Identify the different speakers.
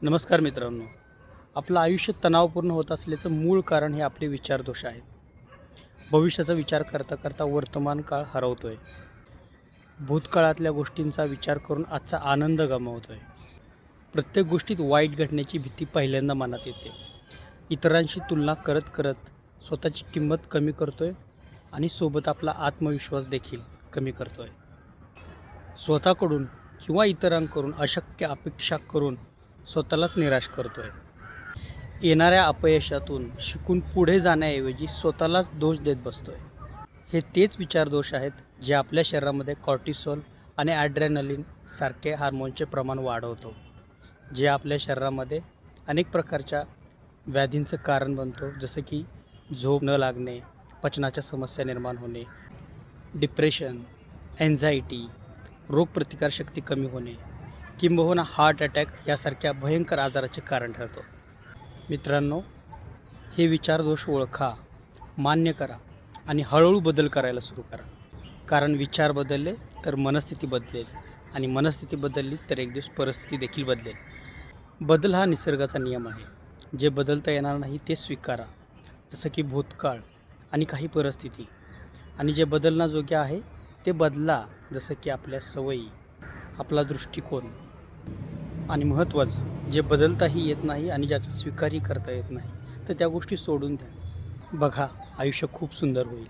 Speaker 1: नमस्कार मित्रांनो. आपलं आयुष्य तणावपूर्ण होत असल्याचं मूळ कारण हे आपले विचारदोष आहेत. भविष्याचा विचार करता करता वर्तमान काळ हरवतोय. भूतकाळातल्या गोष्टींचा विचार करून आजचा आनंद गमावतोय. प्रत्येक गोष्टीत वाईट घडण्याची भीती पहिल्यांदा मनात येते. इतरांशी तुलना करत करत स्वतःची किंमत कमी करतोय आणि सोबत आपला आत्मविश्वास देखील कमी करतोय. स्वतःकडून किंवा इतरांकडून अशक्य अपेक्षा करून स्वतःलाच निराश करतोय. येणाऱ्या अपयशातून शिकून पुढे जाण्याऐवजी स्वतःलाच दोष देत बसतोय. हे तेच विचारदोष आहेत जे आपल्या शरीरामध्ये कॉर्टिसोल आणि ॲड्रेनलिन सारखे हार्मोनचे प्रमाण वाढवतो, जे आपल्या शरीरामध्ये अनेक प्रकारच्या व्याधींचं कारण बनतो, जसं की झोप न लागणे, पचनाच्या समस्या निर्माण होणे, डिप्रेशन, एन्झायटी, रोगप्रतिकारशक्ती कमी होणे, किंबहुना हार्ट अटॅक यासारख्या भयंकर आजाराचे कारण ठरतो. मित्रांनो, हे विचारदोष ओळखा, मान्य करा आणि हळूहळू बदल करायला सुरू करा. कारण विचार बदलले तर मनस्थिती बदलेल आणि मनस्थिती बदलली तर एक दिवस परिस्थिती देखील बदलेल. बदल हा निसर्गाचा नियम आहे. जे बदलता येणार नाही ते स्वीकारा, जसं की भूतकाळ आणि काही परिस्थिती. आणि जे बदलण्याजोग्य आहे ते बदला, जसं की आपल्या सवयी, आपला दृष्टिकोन. आणि महत्त्वाचं, जे बदलताही येत नाही आणि ज्याचा स्वीकारही करता येत नाही, तर त्या गोष्टी सोडून द्या. बघा, आयुष्य खूप सुंदर होईल.